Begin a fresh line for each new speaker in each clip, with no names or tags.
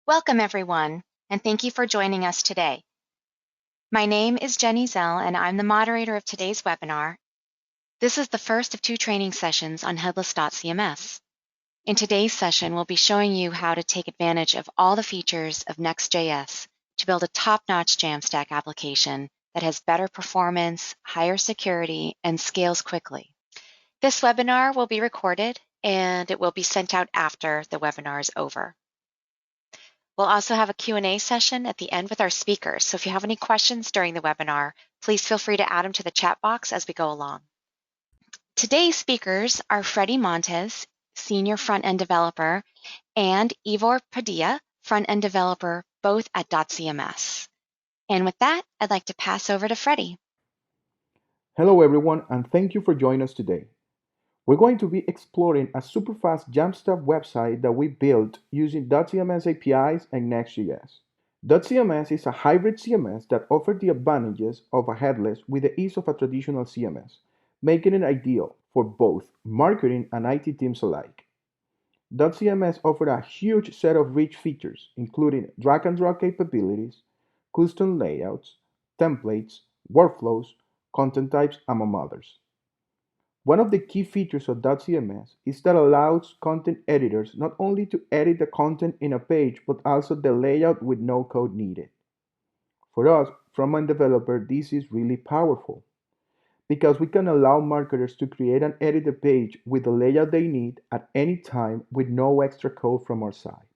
Welcome, everyone, and thank you for joining us today. My name is Jenny Zell, and I'm the moderator of today's webinar. This is the first of 2 training sessions on headless.cms. In today's session, we'll be showing you how to take advantage of all the features of Next.js to build a top-notch JAMstack application that has better performance, higher security, and scales quickly. This webinar will be recorded, and it will be sent out after the webinar is over. We'll also have a Q&A session at the end with our speakers, so if you have any questions during the webinar, please feel free to add them to the chat box as we go along. Today's speakers are Freddie Montes, Senior Front-End Developer, and Ivor Padilla, Front-End Developer, both at dotCMS. And with that, I'd like to pass over to Freddie.
Hello everyone, and thank you for joining us today. We're going to be exploring a super fast JAMstack website that we built using dotCMS APIs and Next.js. dotCMS is a hybrid CMS that offers the advantages of a headless with the ease of a traditional CMS, making it ideal for both marketing and IT teams alike. dotCMS offers a huge set of rich features, including drag and drop capabilities, custom layouts, templates, workflows, content types, among others. One of the key features of dotCMS is that it allows content editors not only to edit the content in a page, but also the layout with no code needed. For us, front-end developer, this is really powerful because we can allow marketers to create and edit the page with the layout they need at any time with no extra code from our side.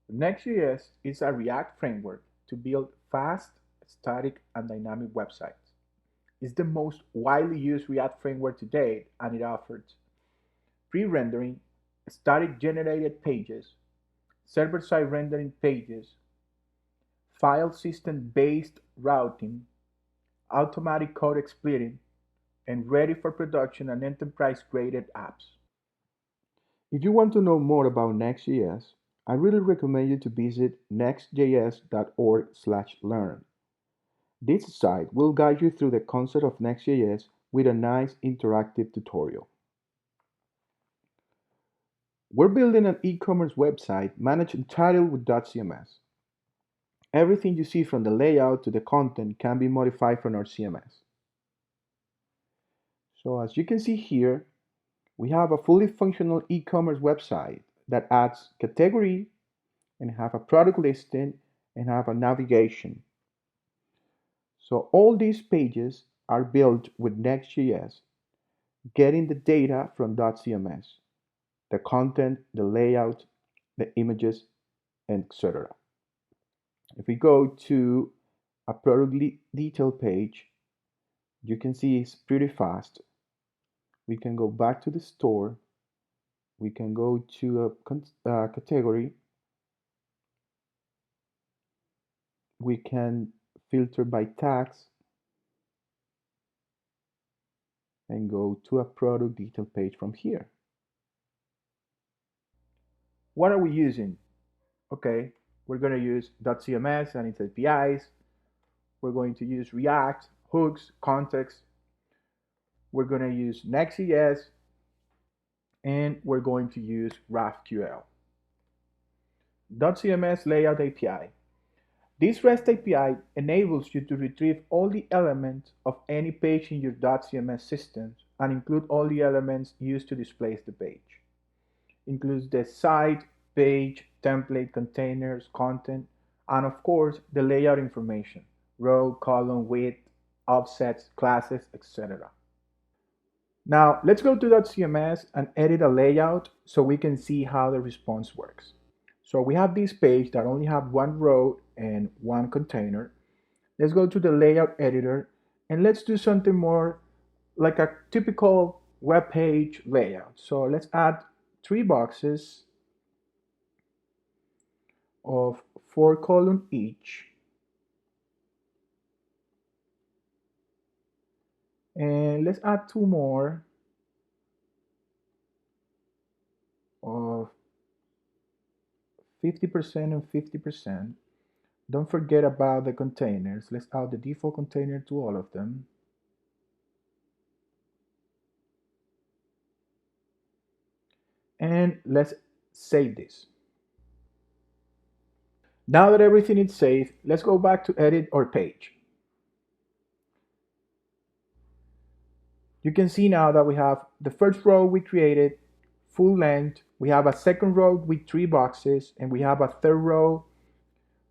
Next.js is a React framework to build fast, static, and dynamic websites. It's the most widely used React framework to date, and it offers pre-rendering, static generated pages, server-side rendering pages, file system-based routing, automatic code splitting, and ready for production and enterprise-graded apps. If you want to know more about Next.js, I really recommend you to visit nextjs.org/learn. This site will guide you through the concept of Next.js with a nice interactive tutorial. We're building an e-commerce website managed entirely with dotCMS. Everything you see from the layout to the content can be modified from our CMS. So as you can see here, we have a fully functional e-commerce website that adds category and have a product listing and have a navigation. So all these pages are built with Next.js, getting the data from dotCMS, the content, the layout, the images, etc. If we go to a product detail page, you can see it's pretty fast. We can go back to the store. We can go to a category. We can filter by tags and go to a product detail page from here. What are we using? Okay, we're going to use dotCMS and its APIs. We're going to use React, hooks, context. We're going to use Next.js, and we're going to use GraphQL. dotCMS Layout API. This REST API enables you to retrieve all the elements of any page in your dotCMS system and include all the elements used to display the page. Includes the site, page, template, containers, content, and of course the layout information, row, column, width, offsets, classes, etc. Now let's go to dotCMS and edit a layout so we can see how the response works. So we have this page that only have one row and one container. Let's go to the layout editor and let's do something more like a typical web page layout. So let's add 3 boxes of 4 columns each. And let's add 2 more of 50% and 50%. Don't forget about the containers. Let's add the default container to all of them. And let's save this. Now that everything is saved, let's go back to edit our page. You can see now that we have the first row we created, full length. We have a second row with 3 boxes, and we have a third row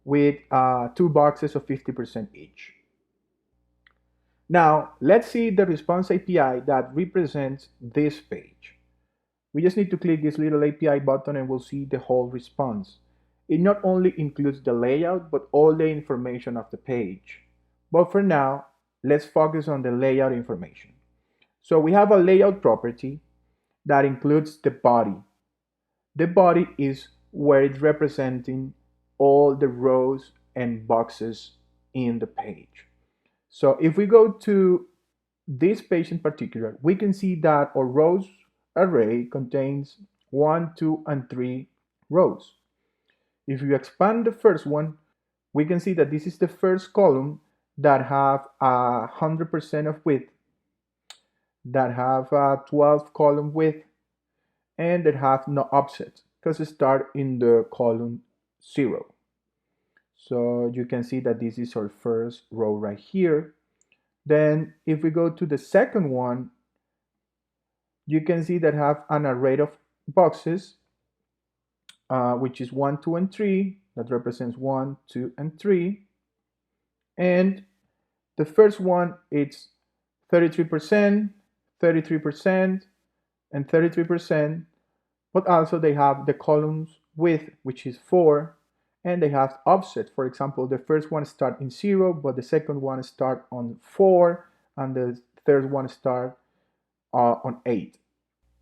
with 2 boxes of 50% each. Now, let's see the response API that represents this page. We just need to click this little API button and we'll see the whole response. It not only includes the layout, but all the information of the page. But for now, let's focus on the layout information. So we have a layout property that includes the body. The body is where it's representing all the rows and boxes in the page. So if we go to this page in particular, we can see that our rows array contains 1, 2, and 3 rows. If you expand the first one, we can see that this is the first column that have 100% of width, that have a 12 column width, and that have no offset because it start in the column 0. So you can see that this is our first row right here. Then if we go to the second one, you can see that have an array of boxes, which is 1, 2, and 3. That represents 1, 2, and 3. And the first one, it's 33%, 33%, and 33%. But also they have the columns width, which is 4, and they have offset. For example, the first one start in 0, but the second one start on 4, and the third one start on 8.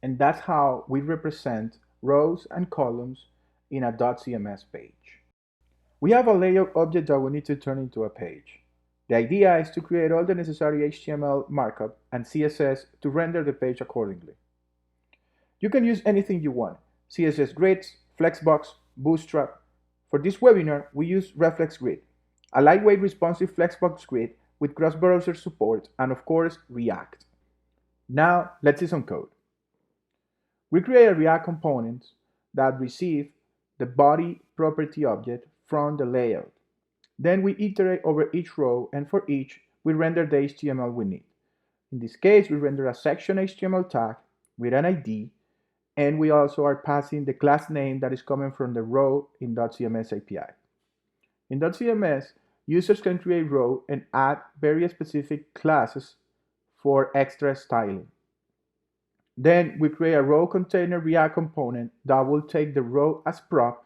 And that's how we represent rows and columns in a dotCMS page. We have a layout object that we need to turn into a page. The idea is to create all the necessary HTML markup and CSS to render the page accordingly. You can use anything you want: CSS grids, Flexbox, Bootstrap. For this webinar, we use Reflex Grid, a lightweight responsive Flexbox grid with cross-browser support, and of course, React. Now, let's see some code. We create a React component that receive the body property object from the layout. Then we iterate over each row, and for each, we render the HTML we need. In this case, we render a section HTML tag with an ID, and we also are passing the class name that is coming from the row in dotCMS API. In dotCMS, users can create row and add very specific classes for extra styling. Then we create a row container React component that will take the row as prop.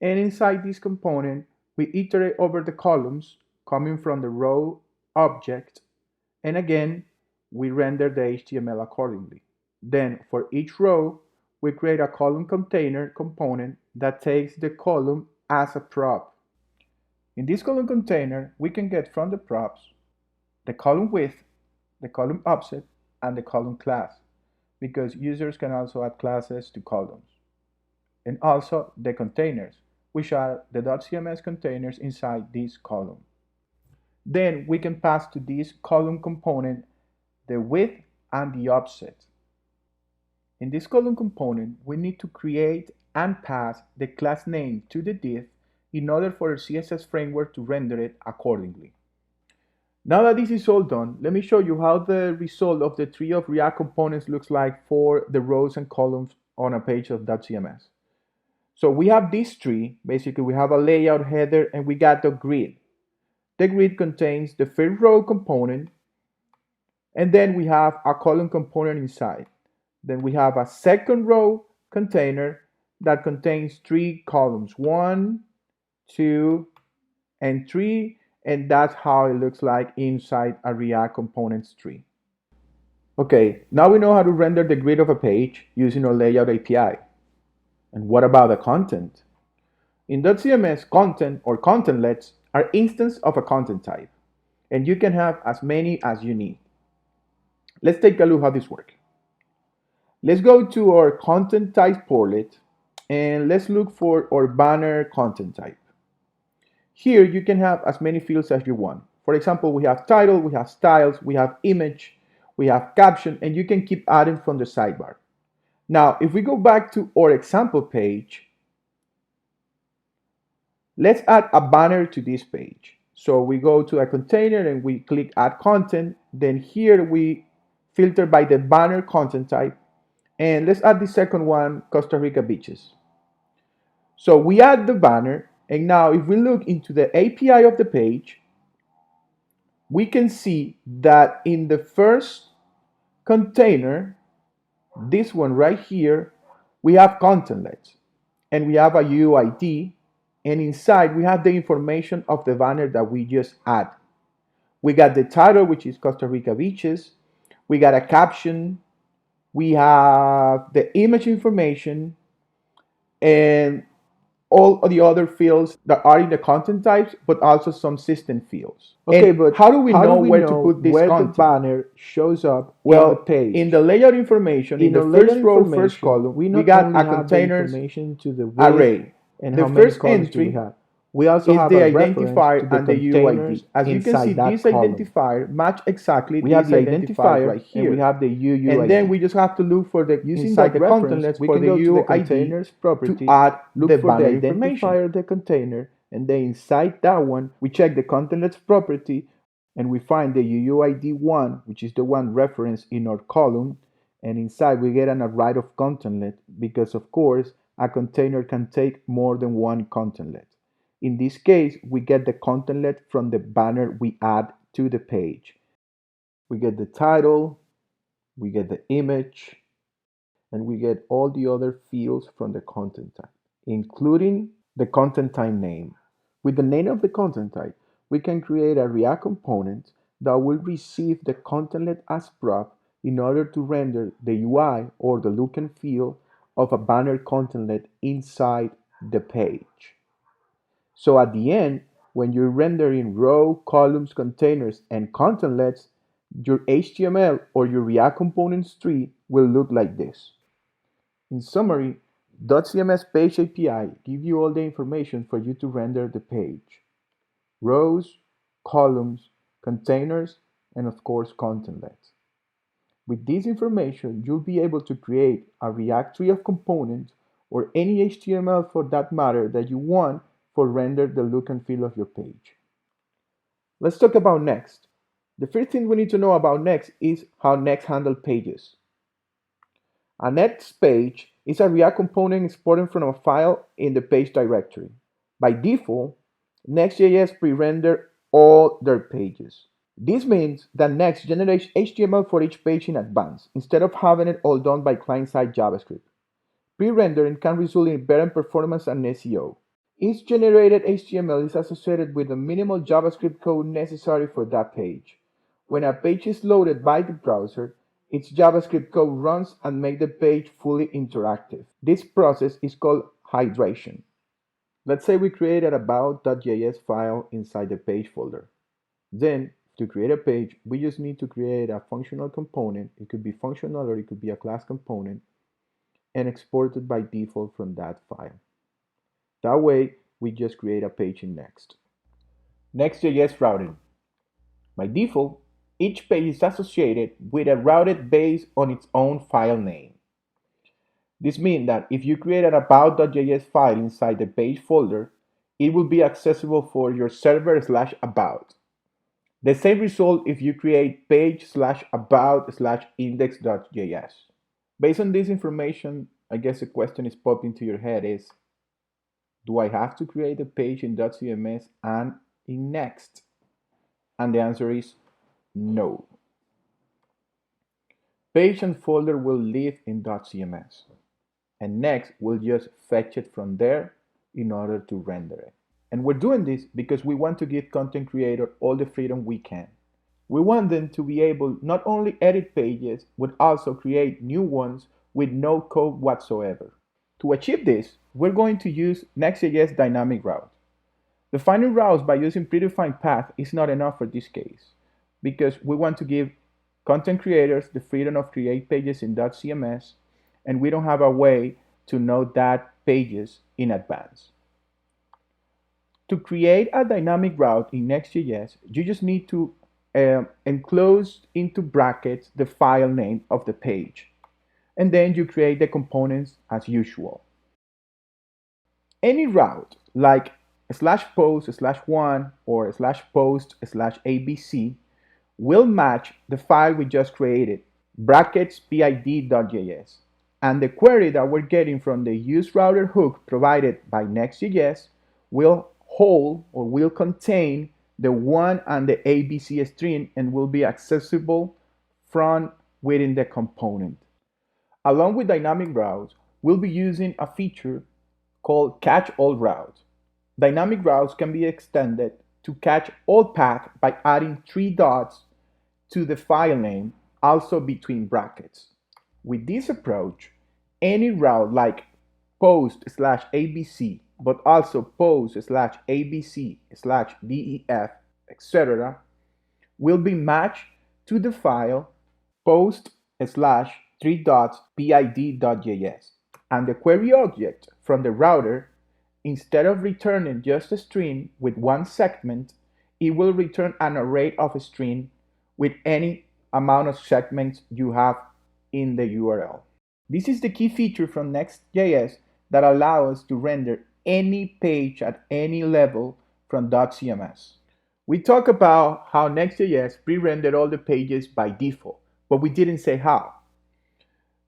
And inside this component, we iterate over the columns coming from the row object. And again, we render the HTML accordingly. Then for each row, we create a column container component that takes the column as a prop. In this column container, we can get from the props the column width, the column offset, and the column class, because users can also add classes to columns. And also the containers, which are the dotCMS containers inside this column. Then we can pass to this column component the width and the offset. In this column component, we need to create and pass the class name to the div in order for our CSS framework to render it accordingly. Now that this is all done, let me show you how the result of the tree of React components looks like for the rows and columns on a page of dotCMS. So we have this tree. Basically, we have a layout header and we got the grid. The grid contains the first row component, and then we have a column component inside. Then we have a second row container that contains 3 columns, 1, 2, and 3, and that's how it looks like inside a React components tree. Okay, now we know how to render the grid of a page using our layout API. And what about the content? In dotCMS, content or contentlets are instances of a content type, and you can have as many as you need. Let's take a look how this works. Let's go to our content type portlet and let's look for our banner content type. Here you can have as many fields as you want. For example, we have title, we have styles, we have image, we have caption, and you can keep adding from the sidebar. Now, if we go back to our example page, Let's add a banner to this page. So we go to a container and we click add content. Then here we filter by the banner content type. And let's add the second one, Costa Rica beaches. So we add the banner. And now if we look into the API of the page, we can see that in the first container, this one right here, we have contentlet and we have a UUID, and inside we have the information of the banner that we just add. We got the title, which is Costa Rica beaches. We got a caption. We have the image information and all of the other fields that are in the content types, but also some system fields.
Okay,
And
but
how do we
how do
know
we
where to
know
put this
where the
content?
banner shows up in the
Well,
page?
in the layout information, in
In
the
the layout
first row, first
information,
column,
we
we
not
got
only
a
have the
containers
information to the width
array.
and
The
how many
first
columns do we
entry
have. We also
is
have
the
a reference to
identifier
the
and the
containers
UID. As you can see,
inside that
this
column.
identifier match exactly
We have
this
the
identifier
identifier
right
and we
here.
have the UUID.
And then we just have to look for the
Using
inside
that
the
reference,
contentlets
we
for
can
the
go to the
UID
containers
to
property,
add
look
the
for the
banner information.
identifier of the container, and then inside that one, we check the contentlets property and we find the UUID1, which is the one referenced in our column. And inside we get an array of contentlet because, of course, a container can take more than one contentlet. In this case, we get the contentlet from the banner we add to the page. We get the title, we get the image, and we get all the other fields from the content type, including the content type name. With the name of the content type, we can create a React component that will receive the contentlet as prop in order to render the UI or the look and feel of a banner contentlet inside the page. So at the end, when you're rendering row, columns, containers, and contentlets, your HTML or your React components tree will look like this. In summary, dotCMS Page API gives you all the information for you to render the page. Rows, columns, containers, and of course contentlets. With this information, you'll be able to create a React tree of components or any HTML for that matter that you want for render the look and feel of your page. Let's talk about Next. The first thing we need to know about Next is how Next handles pages. A Next page is a React component exported from a file in the page directory. By default, Next.js pre-render all their pages. This means that Next generates HTML for each page in advance, instead of having it all done by client-side JavaScript. Pre-rendering can result in better performance and SEO. Each generated HTML is associated with the minimal JavaScript code necessary for that page. When a page is loaded by the browser, its JavaScript code runs and makes the page fully interactive. This process is called hydration. Let's say we create an about.js file inside the page folder. Then, to create a page, we just need to create a functional component. It could be functional or it could be a class component, and export it by default from that file. That way, we just create a page in Next. Next.js Routing. By default, each page is associated with a routed based on its own file name. This means that if you create an about.js file inside the page folder, it will be accessible for your server/about. The same result if you create page/about/index.js. Based on this information, I guess the question is popping to your head is, do I have to create a page in dotCMS and in Next? And the answer is no. Page and folder will live in dotCMS, and Next will just fetch it from there in order to render it. And we're doing this because we want to give content creator all the freedom we can. We want them to be able not only edit pages, but also create new ones with no code whatsoever. To achieve this, we're going to use Next.js dynamic route. Defining routes by using predefined path is not enough for this case, because we want to give content creators the freedom of create pages in dotCMS, and we don't have a way to know that pages in advance. To create a dynamic route in Next.js, you just need to enclose into brackets the file name of the page, and then you create the components as usual. Any route, like slash post slash one or slash post slash abc will match the file we just created, brackets pid.js. And the query that we're getting from the use router hook provided by Next.js will hold or will contain the one and the ABC string and will be accessible from within the component. Along with dynamic routes, we'll be using a feature called catch all routes. Dynamic routes can be extended to catch all path by adding three dots to the file name, also between brackets. With this approach, any route like post slash abc, but also post slash abc slash def, etc., will be matched to the file post slash three dots pid.js. And the query object from the router, instead of returning just a string with one segment, it will return an array of a string with any amount of segments you have in the URL. This is the key feature from Next.js that allows us to render any page at any level from dotCMS. We talked about how Next.js pre-rendered all the pages by default, but we didn't say how.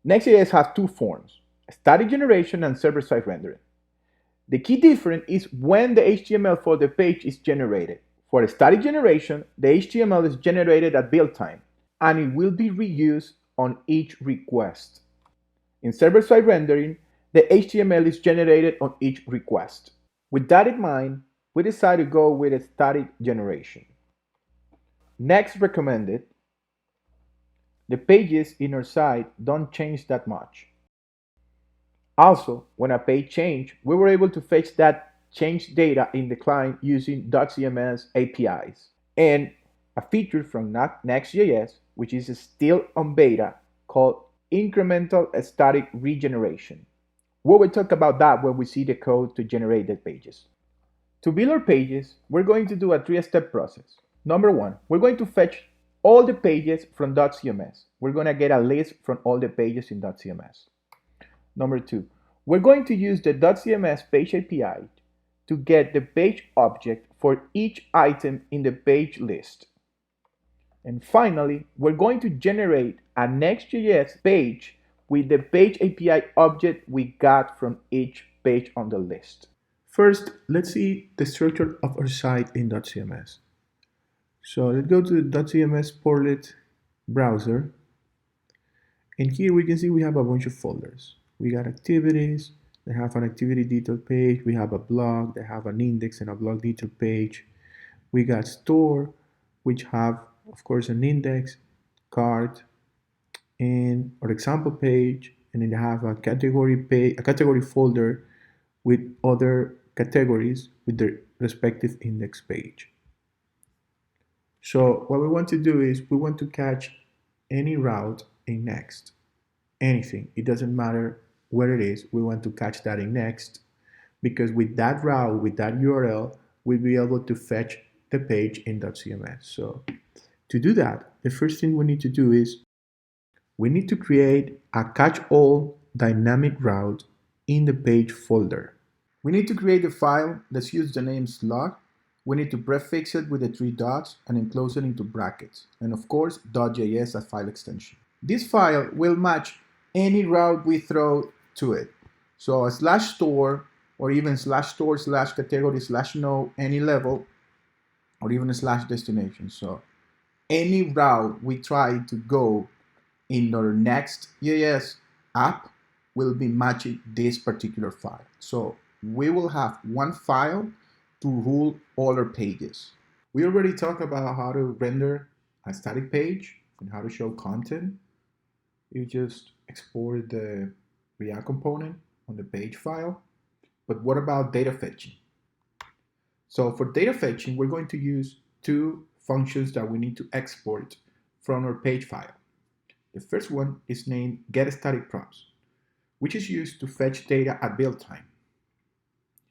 Next.js has two forms, static generation and server-side rendering. The key difference is when the HTML for the page is generated. For static generation, the HTML is generated at build time, and it will be reused on each request. In server-side rendering, the HTML is generated on each request. With that in mind, we decided to go with a static generation. Next recommended, the pages in our site don't change that much. Also, when a page changed, we were able to fetch that changed data in the client using dotCMS APIs. And a feature from Next.js, which is still on beta, called incremental static regeneration. We will talk about that when we see the code to generate the pages. To build our pages, we're going to do a three-step process. Number one, we're going to fetch all the pages from dotCMS. We're going to get a list from all the pages in dotCMS. Number two, we're going to use the dotCMS page API to get the page object for each item in the page list. And finally, we're going to generate a Next.js page with the page API object we got from each page on the list.
First, let's see the structure of our site in dotCMS. So let's go to the dotCMS portlet browser. And here we can see we have a bunch of folders. We got activities, they have an activity detail page, we have a blog, they have an index and a blog detail page. We got store, which have, of course, an index, cart, and our example page, and then they have a category page, a category folder with other categories with their respective index page. So what we want to do is we want to catch any route in Next, anything. It doesn't matter where it is. We want to catch that in Next because with that route, with that URL, we'll be able to fetch the page in .cms. So to do that, the first thing we need to do is we need to create a catch-all dynamic route in the page folder. We need to create a file that uses the name slug. We need to prefix it with the three dots and enclose it into brackets. And of course, .js as file extension. This file will match any route we throw to it. So a slash store or even slash store slash category slash no, any level, or even a slash destination. So any route we try to go in our Next.js app will be matching this particular file. So we will have one file to rule all our pages. We already talked about how to render a static page and how to show content. You just export the React component on the page file. But what about data fetching? So for data fetching, we're going to use two functions that we need to export from our page file. The first one is named getStaticProps, which is used to fetch data at build time.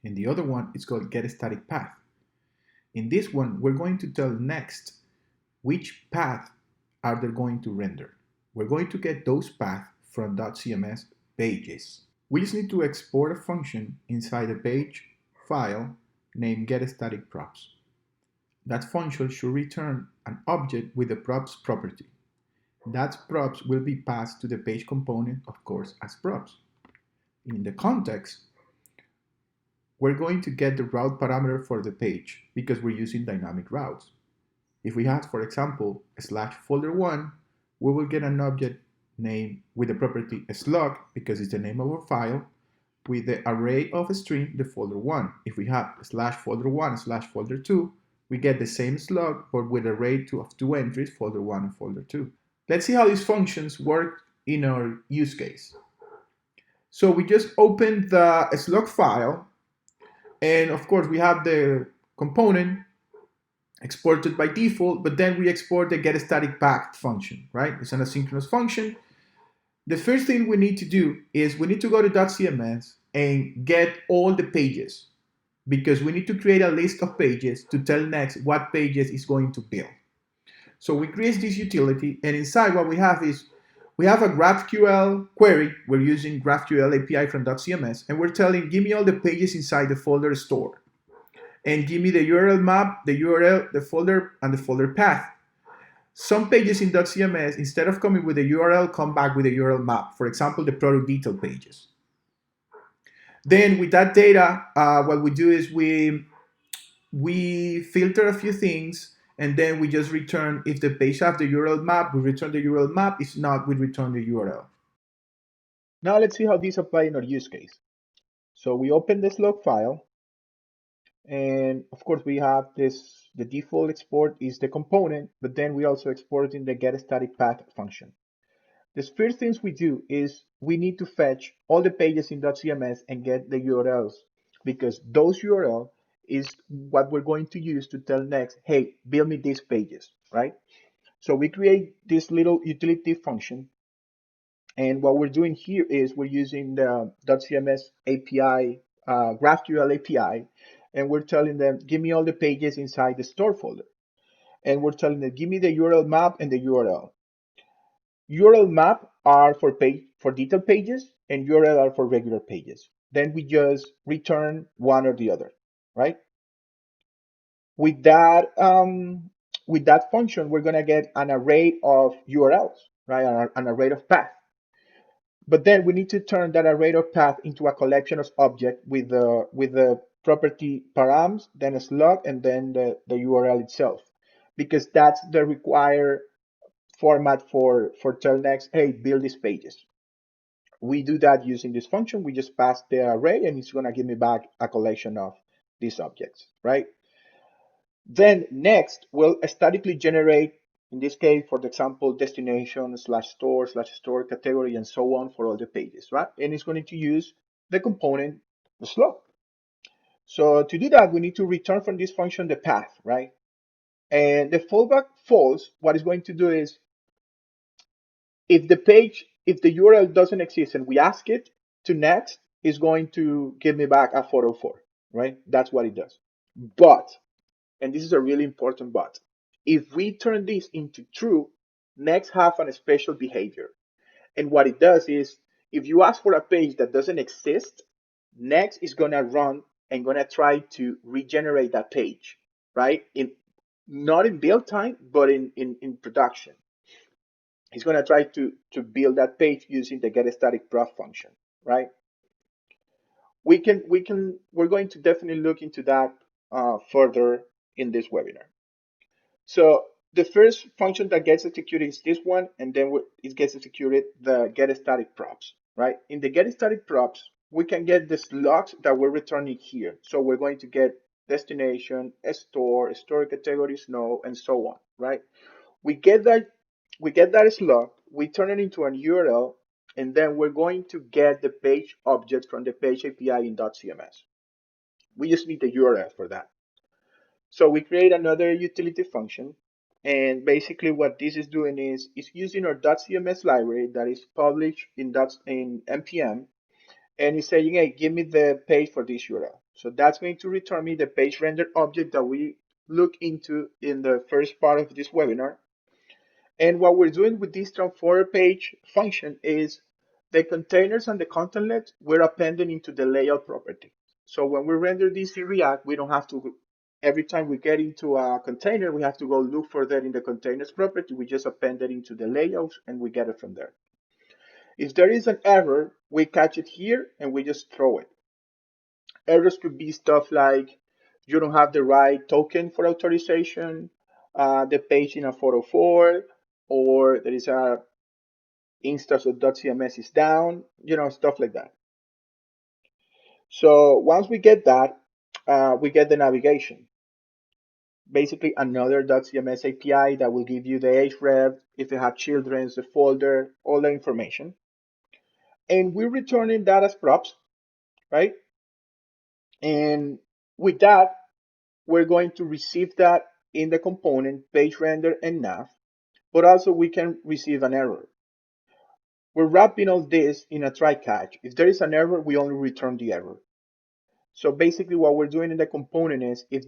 And the other one is called getStaticPath. In this one, we're going to tell Next which path are they going to render. We're going to get those paths from .cms pages. We just need to export a function inside the page file named getStaticProps. That function should return an object with the props property. That props will be passed to the page component, of course, as props. In the context, we're going to get the route parameter for the page because we're using dynamic routes. If we had, for example, slash folder1, we will get an object name with the property slug because it's the name of our file with the array of a string, the folder1. If we have slash folder1 slash folder2, we get the same slug but with array of two entries, folder1 and folder2. Let's see how these functions work in our use case. So we just opened the slug file, and of course we have the component exported by default, but then we export the getStaticPath function, right? It's an asynchronous function. The first thing we need to do is we need to go to dotCMS and get all the pages because we need to create a list of pages to tell Next what pages it's going to build. So we create this utility, and inside what we have is we have a GraphQL query. We're using GraphQL API from dotCMS, and we're telling, give me all the pages inside the folder store. And give me the URL map, the URL, the folder, and the folder path. Some pages in dotCMS, instead of coming with a URL, come back with a URL map. For example, the product detail pages. Then with that data, what we do is we filter a few things, and then we just return, if the page has the URL map, we return the URL map. If not, we return the URL.
Now let's see how these apply in our use case. So we open this log file, and of course we have this, the default export is the component, but then we also export in the getStaticPath function. The first things we do is we need to fetch all the pages in dotCMS and get the URLs, because those URL is what we're going to use to tell Next, hey, build me these pages, right? So we create this little utility function, and what we're doing here is we're using the dotCMS API, GraphQL API, and we're telling them, give me all the pages inside the store folder. And we're telling them, give me the URL map and the URL. URL map are for detailed pages, and URL are for regular pages. Then we just return one or the other, right? With that function, we're gonna get an array of URLs, right? An array of paths. But then we need to turn that array of path into a collection of objects with the property params, then a slug, and then the URL itself, because that's the required format for tell Next, hey, build these pages. We do that using this function. We just pass the array, and it's gonna give me back a collection of these objects, right? Then Next will statically generate, in this case, for example, destination /store /store category and so on for all the pages, right? And it's going to use the component, the slug. So to do that, we need to return from this function the path, right? And the fallback false, what it's going to do is if the URL doesn't exist and we ask it to Next, it's going to give me back a 404, right? That's what it does. But, and this is a really important but, if we turn this into true, Next have a special behavior. And what it does is, if you ask for a page that doesn't exist, Next is gonna run and gonna try to regenerate that page, right? Not in build time, but in production. He's gonna try to build that page using the getStaticProf function, right? We're going to definitely look into that further in this webinar. So the first function that gets executed is this one, and then it gets executed the getStaticProps, right? In the getStaticProps, we can get the slugs that we're returning here. So we're going to get destination, a store category, snow, and so on, right? We get that slug, we turn it into an URL, and then we're going to get the page object from the page API in dotCMS. We just need the URL for that. So we create another utility function, and basically what this is doing is it's using our dotCMS library that is published in npm, and it's saying, hey, give me the page for this URL. So that's going to return me the page render object that we look into in the first part of this webinar. And what we're doing with this transformer page function is the containers and the contentlet we're appending into the layout property. So when we render this in React, we don't have to, every time we get into a container, we have to go look for that in the containers property. We just append it into the layouts and we get it from there. If there is an error, we catch it here and we just throw it. Errors could be stuff like you don't have the right token for authorization, the page in a 404, or there is a instance of dotCMS is down, stuff like that. So once we get that, we get the navigation. Basically another dotCMS API that will give you the href, if you have children, the folder, all the information. And we're returning that as props, right? And with that, we're going to receive that in the component, page render and nav, but also we can receive an error. We're wrapping all this in a try catch. If there is an error, we only return the error. So basically what we're doing in the component is if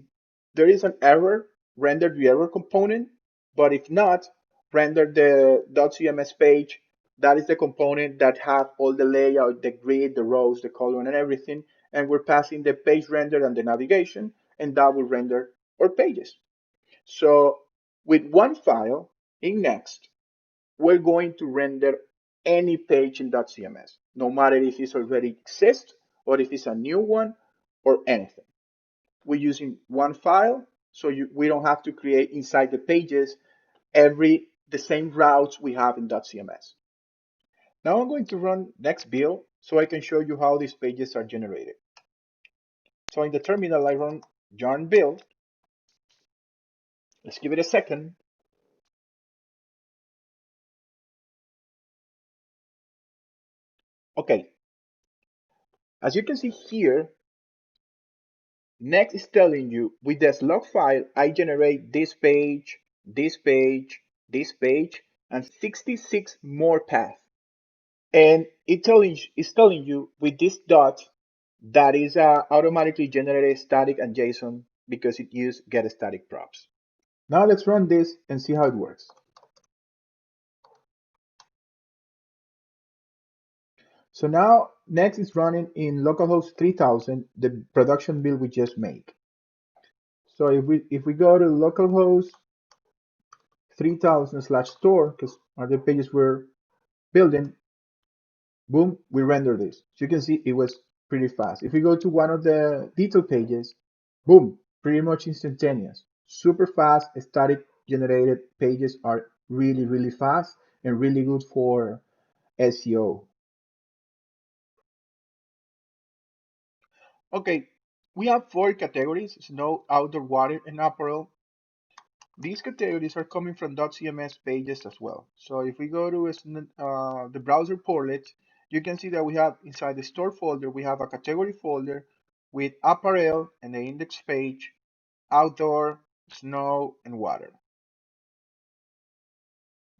there is an error, render the error component, but if not, render the .cms page. That is the component that have all the layout, the grid, the rows, the column, and everything. And we're passing the page render and the navigation, and that will render our pages. So with one file in Next, we're going to render any page in .cms, no matter if it already exists or if it's a new one or anything. We're using one file, so we don't have to create inside the pages the same routes we have in .cms. Now I'm going to run next build so I can show you how these pages are generated. So in the terminal, I run yarn build. Let's give it a second. Okay, as you can see here, Next is telling you with this log file, I generate this page, this page, this page, and 66 more paths. And it's telling you with this dot that is automatically generated static and JSON because it used get static props. Now let's run this and see how it works. So now Next is running in localhost 3000, the production build we just made. So if we go to localhost 3000/store, because are the pages we're building, boom, we render this. So you can see it was pretty fast. If we go to one of the detail pages, boom, pretty much instantaneous. Super fast, static generated pages are really, really fast and really good for SEO. Okay, we have 4 categories: snow, outdoor, water, and apparel. These categories are coming from .cms pages as well. So if we go to the browser portlet, you can see that we have inside the store folder, we have a category folder with apparel and the index page, outdoor, snow, and water.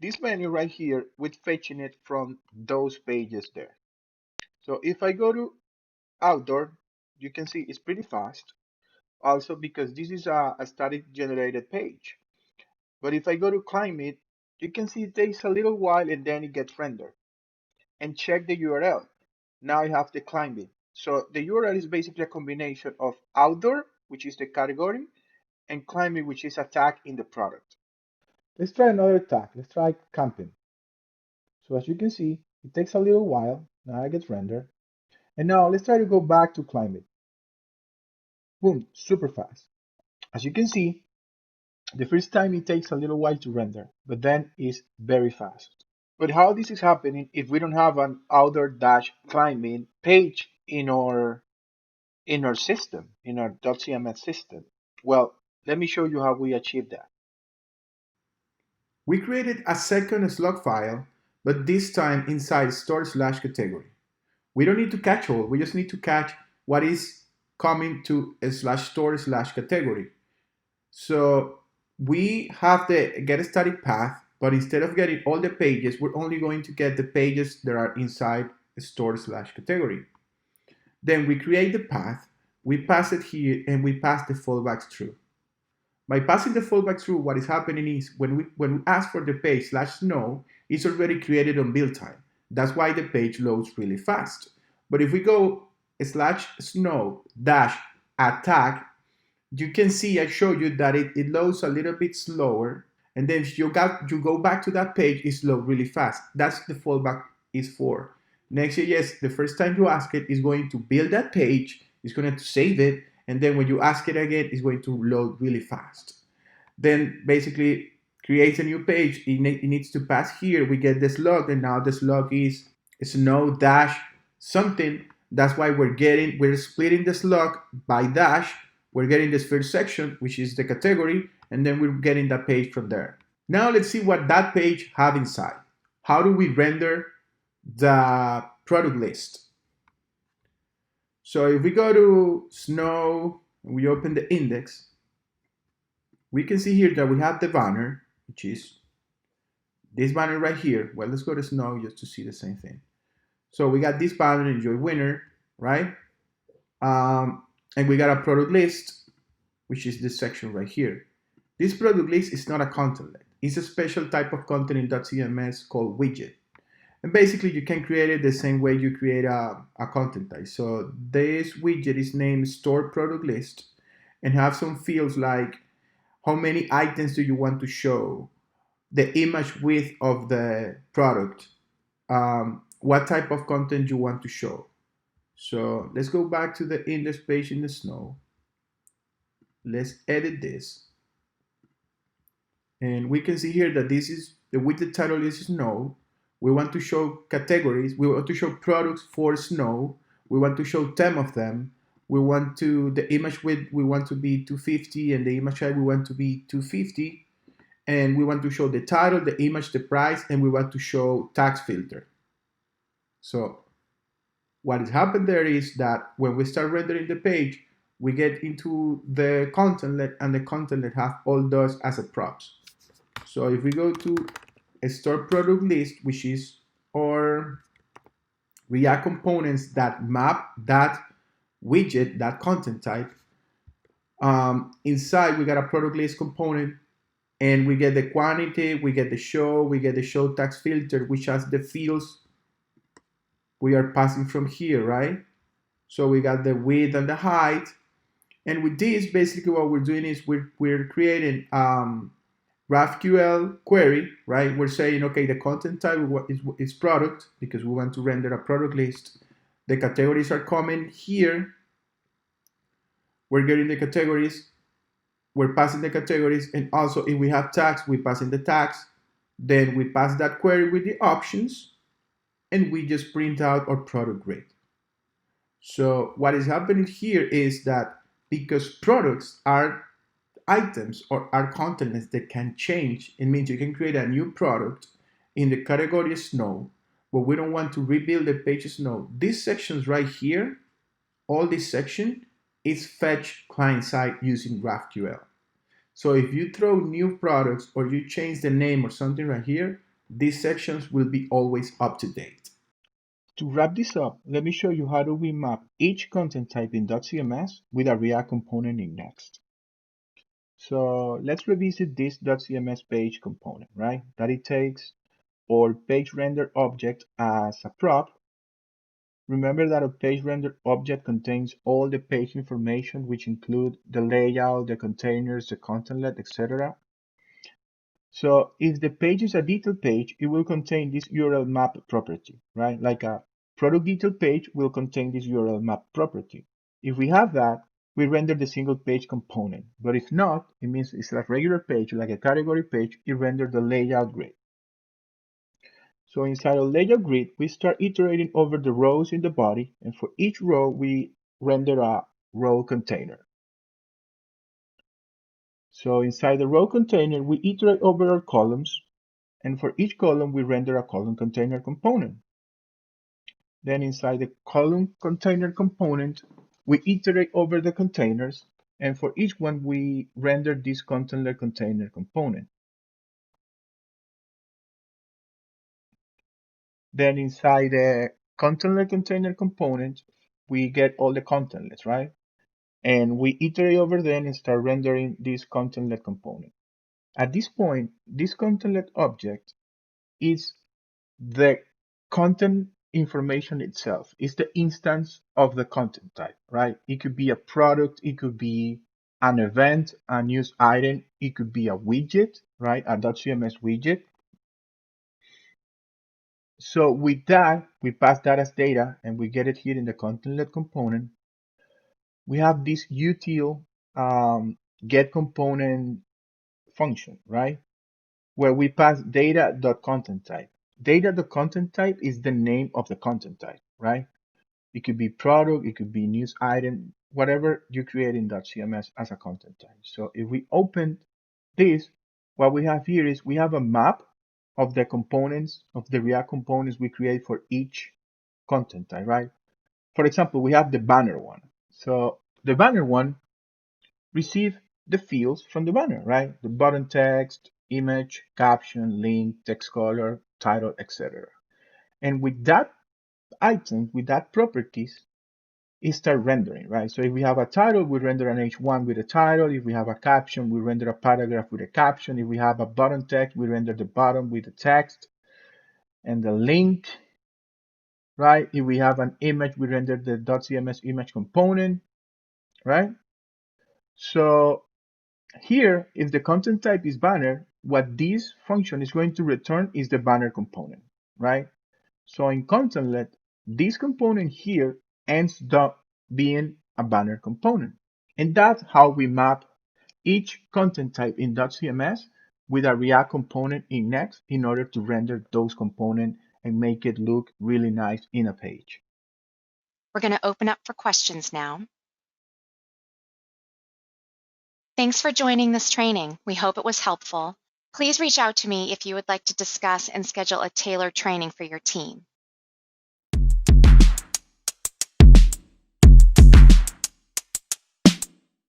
This menu right here, we're fetching it from those pages there. So if I go to outdoor, you can see it's pretty fast. Also because this is a static generated page. But if I go to climate, you can see it takes a little while and then it gets rendered. And check the URL. Now I have the climate. So the URL is basically a combination of outdoor, which is the category, and climate, which is a tag in the product. Let's try another tag. Let's try camping. So as you can see, it takes a little while. Now it gets rendered. And now let's try to go back to climate. Boom, super fast. As you can see, the first time it takes a little while to render, but then it's very fast. But how this is happening if we don't have an outdoor-climate page in our system, in our .cms system? Well, let me show you how we achieve that.
We created a second slug file, but this time inside store/category. We don't need to catch all, we just need to catch what is coming to a /store/category. So we have the get static path, but instead of getting all the pages, we're only going to get the pages that are inside store/category. Then we create the path, we pass it here, and we pass the fallbacks through. By passing the fallback through, what is happening is when we ask for the page /snow, it's already created on build time. That's why the page loads really fast. But if we go slash snow dash attack, you can see I show you that it loads a little bit slower. And then if you go back to that page, it's load really fast. That's the fallback is for. Next.js, the first time you ask it, is going to build that page, it's going to save it, and then when you ask it again, it's going to load really fast. Then basically creates a new page. It needs to pass here. We get this log, and now this log is snow dash something. That's why we're splitting this log by dash. We're getting this first section, which is the category, and then we're getting that page from there. Now let's see what that page have inside. How do we render the product list? So if we go to snow and we open the index, we can see here that we have the banner, which is this banner right here. Well, let's go to snow just to see the same thing. So we got this banner, enjoy winner, right? And we got a product list, which is this section right here. This product list is not a content list. It's a special type of content in dotCMS called widget. And basically you can create it the same way you create a content type. So this widget is named store product list and have some fields like how many items do you want to show, the image width of the product, what type of content you want to show. So let's go back to the index page in the snow. Let's edit this. And we can see here that this is the widget title is snow. We want to show categories. We want to show products for snow. We want to show 10 of them. We want to, the image width, we want to be 250, and the image height, we want to be 250. And we want to show the title, the image, the price, and we want to show tax filter. So what has happened there is that when we start rendering the page, we get into the contentlet, and the contentlet have all those as a props. So if we go to a store product list, which is our React components that map that widget, that content type, inside we got a product list component, and we get the quantity, we get the show tax filter, which has the fields we are passing from here, right? So we got the width and the height. And with this, basically what we're doing is we're creating GraphQL query, right? We're saying, okay, the content type is product because we want to render a product list. The categories are coming here. We're getting the categories. We're passing the categories. And also if we have tags, we pass in the tags. Then we pass that query with the options, and we just print out our product grid. So what is happening here is that because products are items or are contents that can change, it means you can create a new product in the category snow, but we don't want to rebuild the page snow. These sections right here, all this section is fetched client-side using GraphQL. So if you throw new products or you change the name or something right here, these sections will be always up to date.
To wrap this up, let me show you how do we map each content type in dotCMS with a React component in Next. So let's revisit this dotCMS page component, right? That it takes our page render object as a prop. Remember that a page render object contains all the page information, which include the layout, the containers, the contentlet, etc. So if the page is a detail page, it will contain this URL map property, right? Like a product detail page will contain this URL map property. If we have that, we render the single page component. But if not, it means it's a regular page, like a category page, it renders the layout grid. So inside a layout grid, we start iterating over the rows in the body, and for each row, we render a row container. So inside the row container, we iterate over our columns, and for each column, we render a column container component. Then inside the column container component, we iterate over the containers, and for each one, we render this contentlet container component. Then inside the contentlet container component, we get all the contentlets, right? And we iterate over them and start rendering this contentlet component. At this point, this contentlet object is the content information itself. It's the instance of the content type, right? It could be a product, it could be an event, a news item, it could be a widget, right? A dotCMS widget. So with that, we pass that as data and we get it here in the contentlet component. We have this util get component function, right? Where we pass data.content type. Data.content type is the name of the content type, right? It could be product, it could be news item, whatever you create in .cms as a content type. So if we open this, what we have here is we have a map of the components, of the React components we create for each content type, right? For example, we have the banner one. So the banner one receive the fields from the banner, right? The button text, image, caption, link, text color, title, etc. And with that item, with that properties, it start rendering, right? So if we have a title, we render an H1 with a title. If we have a caption, we render a paragraph with a caption. If we have a button text, we render the button with the text and the link, right? If we have an image, we render the .cms image component, right? So here, if the content type is banner, what this function is going to return is the banner component, right? So in contentlet, this component here ends up being a banner component. And that's how we map each content type in .cms with a React component in Next in order to render those components and make it look really nice in a page.
We're going to open up for questions now. Thanks for joining this training. We hope it was helpful. Please reach out to me if you would like to discuss and schedule a tailored training for your team.